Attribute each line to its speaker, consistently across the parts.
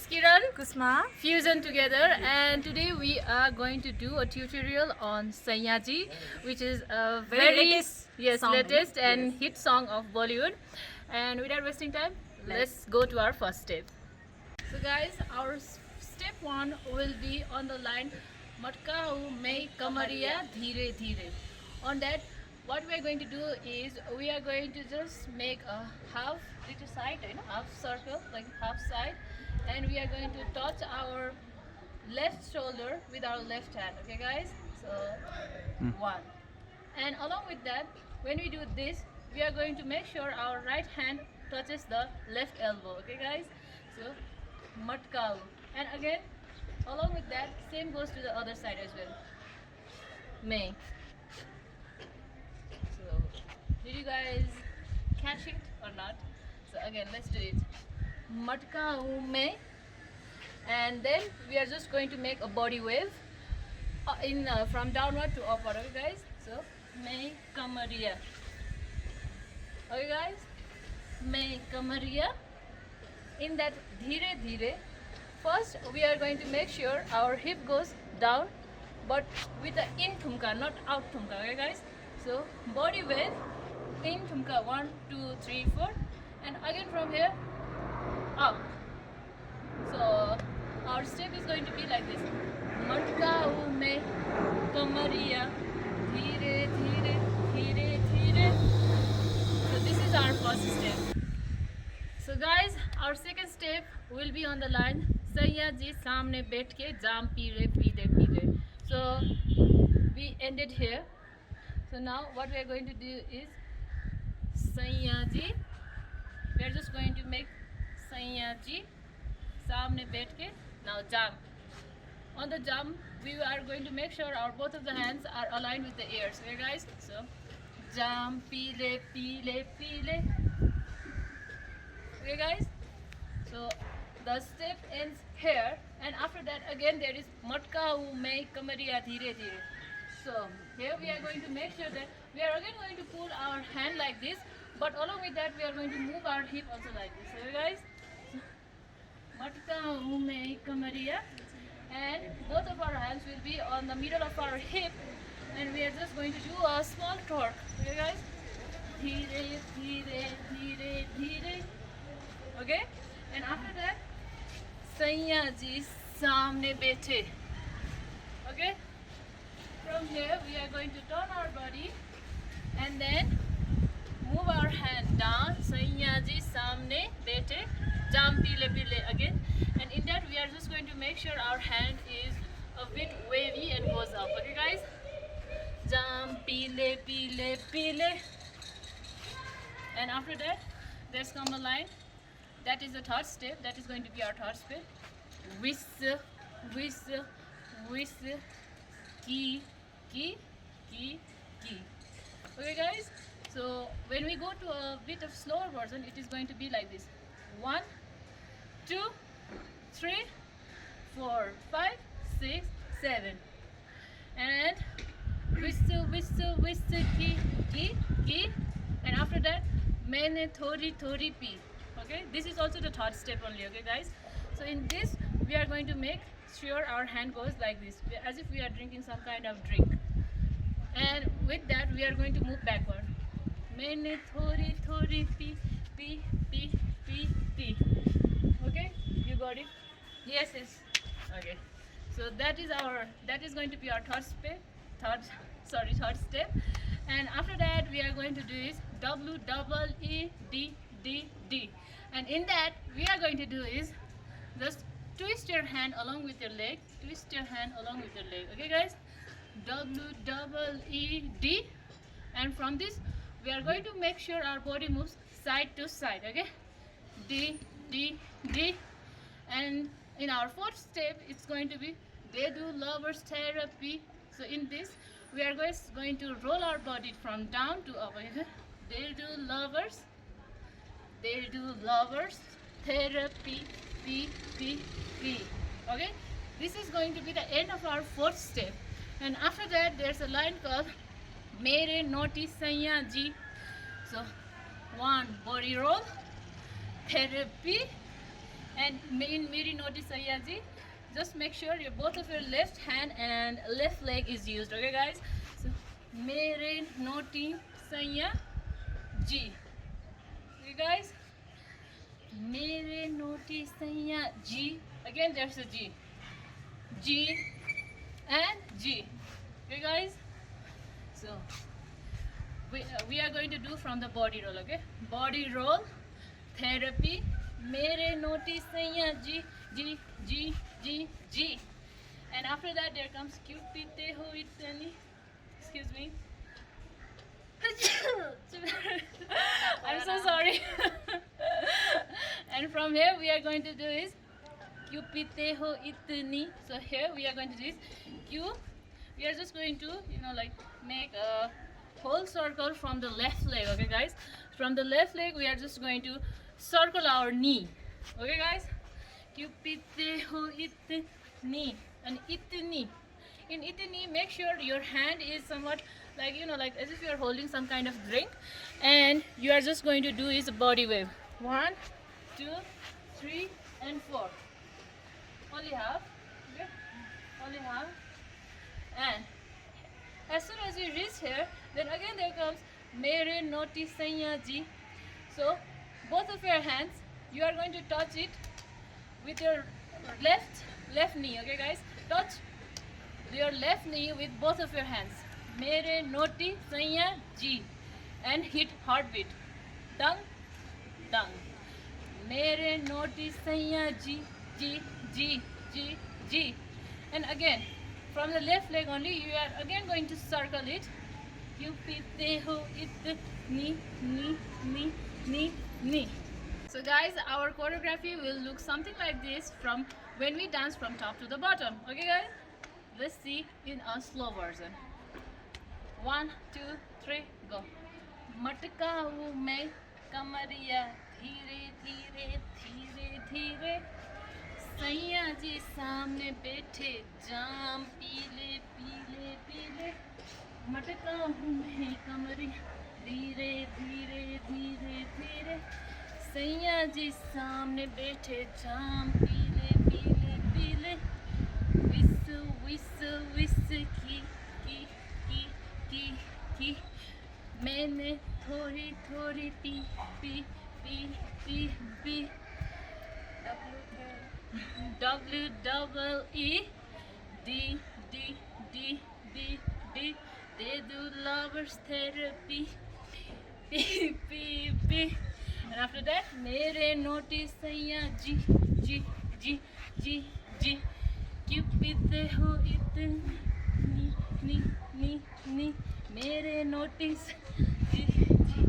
Speaker 1: it's Kiran,
Speaker 2: Kusma.
Speaker 1: Fusion together, and today we are going to do a tutorial on Sanyaji, which is a very
Speaker 2: latest song,
Speaker 1: latest and
Speaker 2: yes.
Speaker 1: hit song of Bollywood. And without wasting time, let's go to our first step. So guys, our step one will be on the line Matkau Mai Kamariya Dheere Dheere. On that, what we are going to do is we are going to just make a half little side, half circle, like half side, and we are going to touch our left shoulder with our left hand. Okay, guys? So one. And along with that, when we do this, we are going to make sure our right hand touches the left elbow. Okay, guys? So matkau. And again, along with that, same goes to the other side as well. May. So, did you guys catch it or not? So again, let's do it. Matkau may. And then we are just going to make a body wave from downward to upward. Okay, guys? So may kamariya. Okay, guys? May kamariya. In that dheere dheere, first we are going to make sure our hip goes down, but with the in thumka, not out thumka. Okay, guys? So body wave, in thumka, 1 2 3 4, and again from here up. So our step is going to be like this: matkau mein kamariya dheere dheere dheere dheere. So this is our first step. So guys, our second step will be on the line Saiya ji samne बैठ के जाम पीले पीले पीले. So we ended here. So now what we are going to do is Saiya ji. We are just going to make Saiya ji samne बैठ के. Now jam. On the jump, we are going to make sure our both of the hands are aligned with the ears. Okay, guys? So jam pile pile pile. Okay, guys? So the step ends here, and after that again there is matkau mai kamariya dheere dheere. So here we are going to make sure that we are again going to pull our hand like this, but along with that we are going to move our hip also like this. Okay, guys? Matkau mai kamariya, and both of our hands will be on the middle of our hip, and we are just going to do a small torque. Okay, guys? Dheere dheere dheere dheere. Okay, and after that Saiya ji samne बैठे. Okay, from here we are going to turn our body and then move our hand down. Saiya ji samne बैठे, jam pile pile again, and in that we are just going to make sure our hand is a bit wavy and goes up. Okay, guys? Jam pile pile pile. And after that there's come a line. That is the third step. That is going to be our third step. Whis, whis, whis, ki, ki, ki, ki. Okay, guys? So when we go to a bit of slower version, it is going to be like this: 1, 2, 3, 4, 5, 6, 7, and whis, whis, whis, ki, ki, ki, and after that, maine thodi thodi pi. Okay, this is also the third step only. Okay, guys? So in this we are going to make sure our hand goes like this, as if we are drinking some kind of drink, and with that we are going to move backward. Maine thodi thodi pi pi pi pi pi. Okay, you got it? Yes, yes. Okay, so that is going to be our third step. And after that we are going to do is W double E D D D, and in that we are going to do is just twist your hand along with your leg, twist your hand along with your leg. Okay, guys? W double E D, and from this we are going to make sure our body moves side to side. Okay, D D D, and in our fourth step it's going to be they do lovers therapy. So in this we are going to roll our body from down to up. Okay? They do lovers therapy p p p. Okay, this is going to be the end of our fourth step, and after that there's a line called mere naughty Saiya ji. So 1 body roll, therapy, And in Meri Noti Sayaji, just make sure your both of your left hand and left leg is used. Okay, guys. So Mere Noti Sayaji. Okay, guys. Mere Noti Sayaji. Again, there's a G. G and G. Okay, guys. So we are going to do from the body roll. Okay, body roll therapy. Mere Noti Sayaji. G G G G. And after that there comes Cupite ho itani. Excuse me. I'm so sorry. And from here we are going to do is Cupite ho itani. So here we are going to do is Q. We are just going to like make a whole circle from the left leg. Okay, guys. From the left leg we are just going to circle our knee. Okay, guys. Cupite ho itani. And itani. In itani, make sure your hand is somewhat like like as if you are holding some kind of drink, and you are just going to do is a body wave. 1, 2, 3, and 4. Only half. Okay. Only half. And as soon as you reach here, then again there comes Mere Noti Sayaji. So both of your hands, you are going to touch it with your left knee. Okay, guys, touch your left knee with both of your hands. Mere Noti Sayaji, and hit heartbeat. Dung, dung. Mere Noti Sayaji, G G G G. And again, from the left leg only, you are again going to circle it. Cupite ho it ni ni ni ni ni. So guys, our choreography will look something like this from when we dance from top to the bottom. Okay, guys, let's see in a slow version. 1, 2, 3, go. Matka hu main kamariya dheere dheere dheere dheere. सैया जी सामने बैठे जाम पीले पीले पीले. मटका हूँ मैं कमरी धीरे धीरे धीरे धीरे. सैया जी सामने बैठे जाम पीले पीले पीले. विस विस विस की मैंने थोड़ी थोड़ी P P P P P. W double E D D D D D. They do lovers therapy. P P P. And after that, Mere Noti Sayaji G G G G. Cupite ho itni ni ni ni. Mere notice G G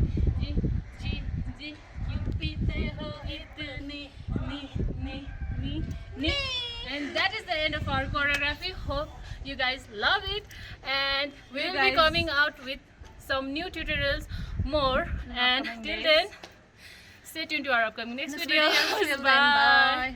Speaker 1: G G G. Cupite ho itni ni ni ni ni. And that is the end of our choreography. Hope you guys love it, and we will be coming out with some new tutorials more. And till then, stay tuned to our upcoming next video.
Speaker 2: Till then,
Speaker 1: Bye.
Speaker 2: bye.